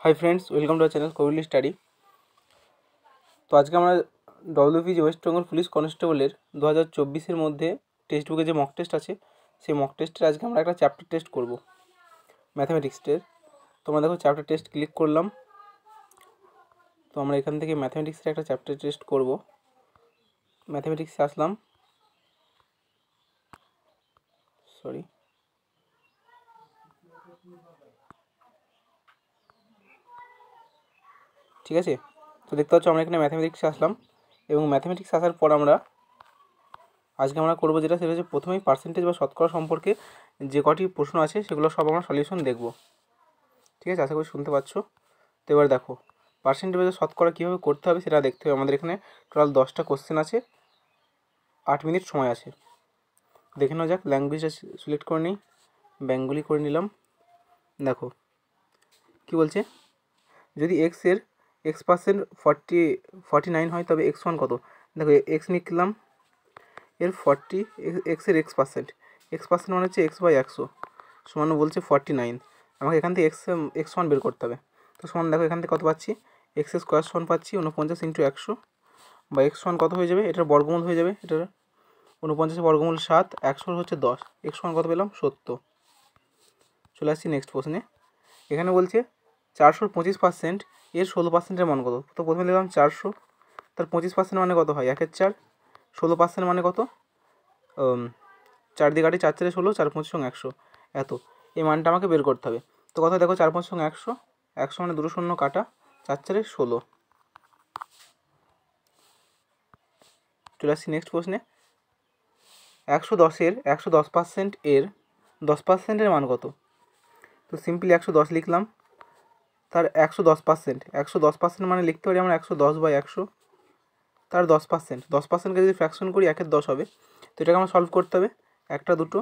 High friends welcome to our channel कोविल study. तो आज के हमारा WPG West Bengal police constable 2024 मध्य टेक्सट बुके जो मक टेस्ट आछे से मक टेस्टर आज के আমরা একটা চ্যাপ্টার টেস্ট করব ম্যাথমেটিক্সের। তোমরা দেখো চ্যাপ্টার টেস্ট ক্লিক করলাম, তো আমরা এখান থেকে ম্যাথমেটিক্সের একটা চ্যাপ্টার টেস্ট করব। ম্যাথমেটিক্সে আসলাম, সরি ঠিক আছে। তো দেখতে পাচ্ছ আমরা এখানে ম্যাথমেটিক্সে আসলাম এবং ম্যাথমেটিক্স আসার পর আমরা আজকে আমরা করব যেটা সেটা হচ্ছে প্রথমেই পার্সেন্টেজ বা শতকরা সম্পর্কে যে কটি প্রশ্ন আছে সেগুলো সব আমরা সলিউশন দেখব। ঠিক আছে, আশা করি শুনতে পাচ্ছ। তো এবার দেখো পার্সেন্টেজ বা শতকরা কীভাবে করতে হবে সেটা দেখতে হবে। আমাদের এখানে টোটাল 10টা কোশ্চেন আছে, 8 মিনিট সময় আছে। দেখে নেওয়া যাক। ল্যাঙ্গুয়েজটা সিলেক্ট করে নিই, বেঙ্গলি করে নিলাম। দেখো কি বলছে, যদি x% 49 হয় তবে x1 কত। দেখো এক্স লিখলাম, এর 40 এক্সের x% মানে হচ্ছে x/100 সমান বলছে 49। আমাকে এখান থেকে x1 বের করতে হবে। তো সমান দেখো এখান থেকে কত পাচ্ছি, x² সমান পাচ্ছি 49 × 100 বা x1 কত হয়ে যাবে, এটার বর্গমূল হয়ে যাবে। এটার 49 বর্গমূল 7, 100 হচ্ছে 10, x1 কত পেলাম 70। চলে আসছি নেক্সট প্রশ্নে। এখানে বলছে 400-র 25% এর 16%-এর মান কত। তো প্রথমে দিলাম 400, তার 25% মানে কত হয় 1/4, 16% মানে কত 4 দিয়ে কাটি 4 4 16, 4 5 100 এত। এই মানটা আমাকে বের করতে হবে। তো কথা দেখো 4 5 100, 100 মানে 2 শূন্য কাটা, 4 4 16। চলে আসছি নেক্সট প্রশ্নে। 110% এর 10%-এর মান কত। তো সিম্পলি 110 লিখলাম, তার 110% মানে লিখতে পারি আমরা 110/100, তার 10%কে যদি ফ্র্যাকশন করি 1-এর 10 হবে। তো এটাকে আমরা সলভ করতে হবে। একটা দুটো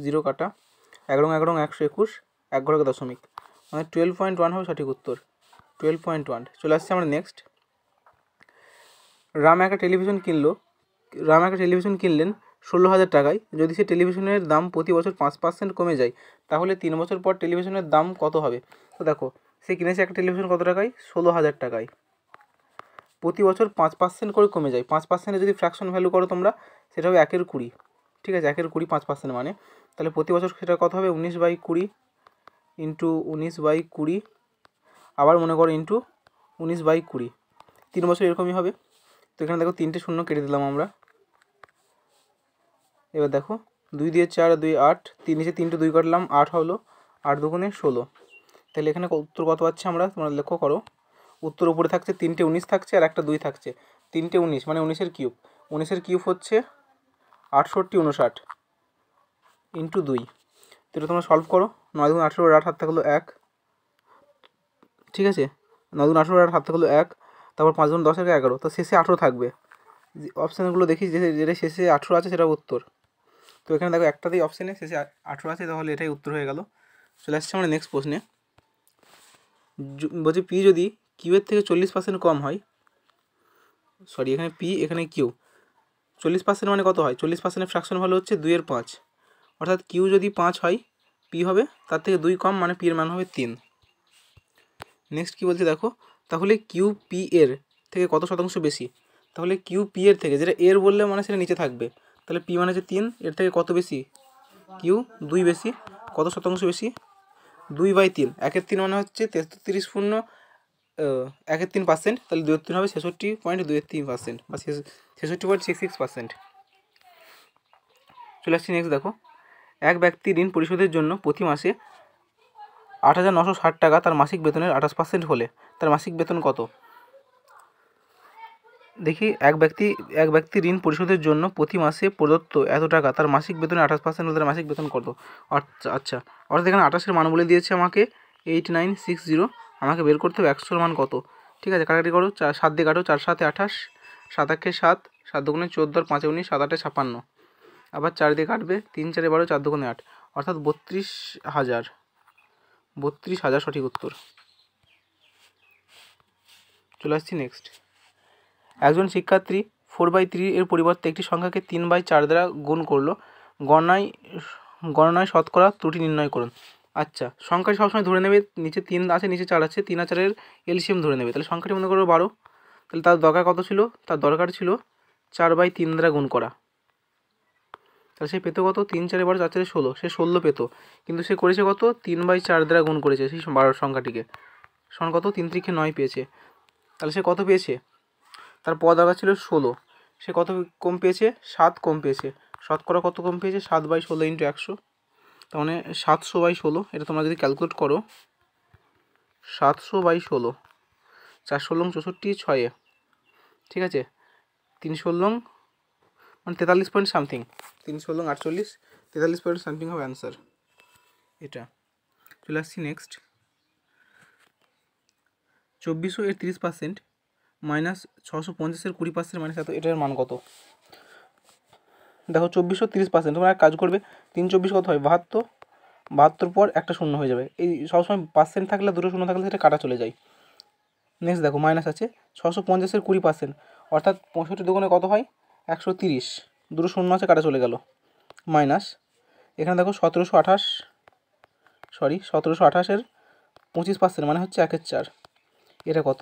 0 কাটা, 11 11 121, 1 ঘরে দশমিক, মানে 12.1 হবে সঠিক উত্তর, 12.1। চলে আসছে আমরা নেক্সট। রাম একটা টেলিভিশন কিনলেন 16,000 টাকায়। যদি সে টেলিভিশনের দাম প্রতি বছর 5% কমে যায় তাহলে 3 বছর পর টেলিভিশনের দাম কত হবে। তো দেখো সে কিনেছে একটা টেলিভিশন কত টাকায়, 16,000 টাকায়। প্রতি বছর 5% করে কমে যায়। 5%-এ যদি ফ্র্যাকশন ভ্যালু করো তোমরা, সেটা হবে 1/20। ঠিক আছে, 1/20 5% মানে, তাহলে প্রতি বছর সেটা কত হবে 19/20 ইন্টু 19/20, আবার মনে করো ইন্টু 19/20, 3 বছর এরকমই হবে। তো এখানে দেখো 3টে শূন্য কেটে দিলাম আমরা। এবার দেখো 2 দিয়ে 4 2 8, 3 নিচে 3টে 2 কাটলাম, 8 হলো, 8 দুগুণে 16। তাহলে এখানে উত্তর কত পাচ্ছি আমরা, তোমরা লক্ষ্য করো। উত্তর উপরে থাকছে 3টে 19 থাকছে আর একটা 2 থাকছে। 3টে 19 মানে 19-এর কিউব, 19-এর কিউব হচ্ছে 68 ইন্টু 2। তো এটা তোমরা সলভ করো। 9 2 18, 8 হাত থাকলো 1, ঠিক আছে। 9 2 18, 8 হাত থাকলো 1, তারপর 5 2 10 11, তো শেষে 18 থাকবে। অপশানগুলো দেখি যেটা শেষে 18 আছে সেটা উত্তর। তো এখানে দেখো একটাতেই অপশানে শেষে 18 আছে, তাহলে এটাই উত্তর হয়ে গেল। চলে আসছে আমরা নেক্সট প্রশ্নে। বলছি পি যদি কিউয়ের থেকে 40% কম হয়, সরি এখানে পি এখানে কিউ, 40% মানে কত হয়, 40%-এর ফ্র্যাকশন ভ্যালু হচ্ছে 2/5, অর্থাৎ কিউ যদি 5 হয় পি হবে তার থেকে 2 কম, মানে পি এর মান হবে 3। নেক্সট কী বলছে দেখো, তাহলে কিউ পি এর থেকে কত শতাংশ বেশি। তাহলে কিউ পি এর থেকে, যেটা এর বললে মানে সেটা নিচে থাকবে, তাহলে পি মানে হচ্ছে 3, এর থেকে কত বেশি, কিউ 2 বেশি। কত শতাংশ বেশি, 2/3, 1/3 মানে হচ্ছে 33 পূর্ণ 1/3%, তাহলে 2/3 হবে 66.23% বা 66.66%। চলে আসছি নেক্সট। দেখো এক ব্যক্তি ঋণ পরিশোধের জন্য প্রতি মাসে 8,960 টাকা তার মাসিক বেতনের 28% হলে তার মাসিক বেতন কত। দেখি এক ব্যক্তি ঋণ পরিশোধের জন্য প্রতি মাসে প্রদত্ত এত টাকা তার মাসিক বেতনের 28% হলে তার মাসিক বেতন কত। আচ্ছা, অর্থাৎ এখানে 28-এর মান বলে দিয়েছে আমাকে 8960, আমাকে বের করতে হবে 100-এর মান কত। ঠিক আছে, কাটাকাটি করো, 7 দিয়ে কাটো, 4 7 28, 7 1 7, 7 2 14, 5 19, 7 8 56, আবার 4 দিয়ে কাটবে, 3 4 12, 4 2 8, অর্থাৎ 32,000 সঠিক উত্তর। চলে আসছি নেক্সট। একজন শিক্ষার্থী 4/3 এর পরিবর্তে একটি সংখ্যাকে 3/4 দ্বারা গুণ করলো, গণনায় শতকরা ত্রুটি নির্ণয় করুন। আচ্ছা, সংখ্যাটি সবসময় ধরে নেবে নিচে 3 আছে, নিচে 4 আছে, 3 আর 4-এর এলসিএম ধরে নেবে। তাহলে সংখ্যাটি মনে করো 12, তাহলে তার দরকার কত ছিল? তার দরকার ছিল 4/3 দ্বারা গুণ করা। তাহলে সে পেতো কত? 3 4 12 4 4 16, সে 16 পেতো, কিন্তু সে করেছে কত? 3/4 দ্বারা গুণ করেছে সেই 12 সংখ্যাটিকে, সমান কত? 3 3 9 পেয়েছে। তাহলে সে কত পেয়েছে? তার পাওয়া দরকার ছিল 16, সে কত কম পেয়েছে? 7 কম পেয়েছে। শতকরা কত কম পেয়েছে? 7/16 × 100, তার মানে 700/16। এটা তোমরা যদি ক্যালকুলেট করো, 700/16, 4 ষোলং 64, 6, ঠিক আছে, 3 ষোলং মানে 43 পয়েন্ট সামথিং, 3 ষোলং 48, 43 পয়েন্ট সামথিং হবে অ্যান্সার। এটা চলে আসছি নেক্সট। 2400 এর 30% মাইনাস 650 এর 20% মাইনাস এত, এটার মান কত? দেখো 2400 30%, তোমরা এক কাজ করবে, 3 24 কত হয়? 72, 72 পর একটা শূন্য হয়ে যাবে। এই সবসময় পার্সেন্ট থাকলে, দুটো শূন্য থাকলে সেটা কাটা চলে যায়। নেক্সট দেখো মাইনাস আছে 650 এর 20%, অর্থাৎ 65 দুগুণে কত হয়? 130, দুটো শূন্য আছে, কাটা চলে গেল। মাইনাস এখানে দেখো 1728 এর 25% মানে হচ্ছে 1/4, এটা কত?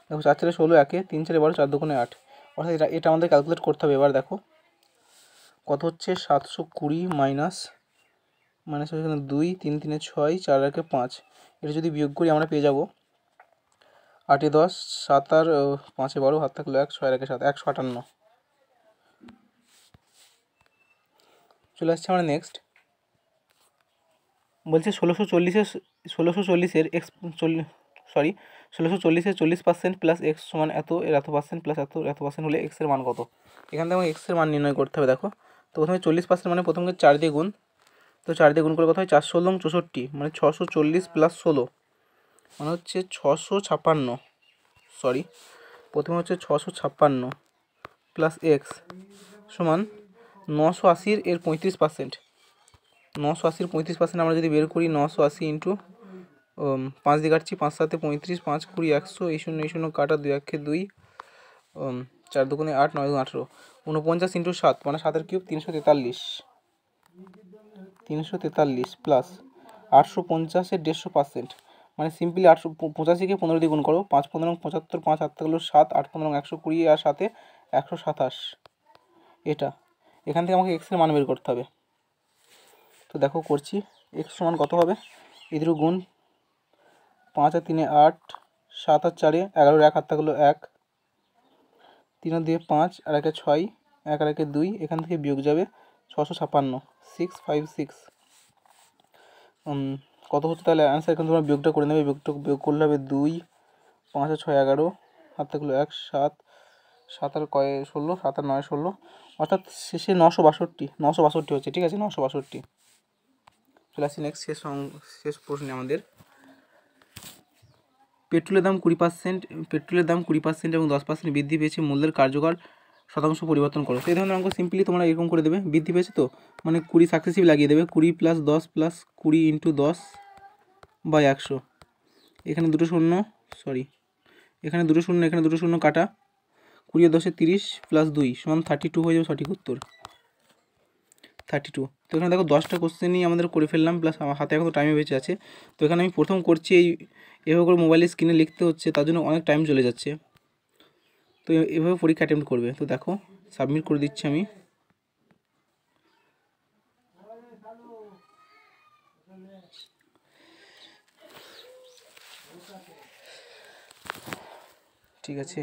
দেখো 4 4 16, 1 3 4 12, 4 2 8, অর্থাৎ এটা আমাদের ক্যালকুলেট করতে হবে। এবার দেখো কত হচ্ছে? 720 মাইনাস এখানে 2 3 3 6 4 1 5, এটা যদি বিয়োগ করি আমরা পেয়ে যাব 8 10, 7 আর 5 12, হাত থাকলো 1, 6 1 7, 158। চলে আসছে আমরা নেক্সট। বলছে 1640-এর এক্স 1640-এর 40% প্লাস এক্স সমান এত, এর এত পার্সেন্ট প্লাস এত পার্সেন্ট হলে এক্সের মান কত? এখান থেকে আমাকে এক্সের মান নির্ণয় করতে হবে। দেখো তো প্রথমে 40% মানে প্রথমে 4 দিয়ে গুণ, তো 4 দিয়ে গুণ করে কত হয়? 4 ষোলং 64, মানে 640 প্লাস 16 মানে হচ্ছে 656, প্রথমে হচ্ছে 656 প্লাস এক্স সমান 980 এর 35%। 980 35% আমরা যদি বের করি, 980 ইন্টু 5 দিয়ে কাটছি, 5 7 35, 5 20 100, এই শূন্য এই শূন্য কাটা, 2 1 2, 4 2 8 9 2 18, 49 ইন্টু 7 মানে 7 কিউব 343, 343 প্লাস 850 এর 150%, মানে সিম্পলি 885-কে 15 দিয়ে গুণ করো, 5 15 75, 5 8 থাকলো 7, 8 15 120 আর 7 127। এটা এখান থেকে আমাকে এক্সের মান বের করতে হবে। তো দেখো করছি, এক্স সমান কত হবে? এদের গুণ, 5 আর 3 8, 7 আর 4 11, 1 হাত থাকলো 1, 3 আর 2 5 আর 1 6, 1 আর 1 2, এখান থেকে বিয়োগ যাবে 656, 656। কত হচ্ছে তাহলে অ্যান্সার? এখানে তোমরা বিয়োগটা করে নেবে, বিয়োগ করলে হবে 2, 5 আর 6 11, হাত থাকলো 1, 7, 7 আর 16, 7 আর 9 16, অর্থাৎ শেষে 962 হচ্ছে, ঠিক আছে, 962। চলে আসছি নেক্সট, শেষ প্রশ্নে আমাদের। পেট্রোলের দাম 20% এবং 10% বৃদ্ধি পেয়েছে, মূল্যের কার্যকর শতাংশ পরিবর্তন করো। তো এই ধরনের অঙ্ক সিম্পলি তোমরা এরকম করে দেবে, বৃদ্ধি পেয়েছে তো মানে 20 সাকসেসিভ লাগিয়ে দেবে, 20 প্লাস 10 প্লাস 20 ইন্টু 10/100, এখানে দুটো শূন্য, এখানে দুটো শূন্য কাটা, 20 আর 10 30 প্লাস 2 সমান 32 হয়ে যাবে সঠিক উত্তর, 32। তো এখানে দেখো 10টা কোশ্চেনই আমাদের করে ফেললাম, প্লাস আমার হাতে এখন তো টাইমে বেঁচে আছে। তো এখানে আমি প্রথম করছি, এভাবে করে মোবাইলের স্ক্রিনে লিখতে হচ্ছে, তার জন্য অনেক টাইম চলে যাচ্ছে। তো এভাবে পরীক্ষা অ্যাটেম্প্ট করবে। তো দেখো সাবমিট করে দিচ্ছি আমি। ঠিক আছে।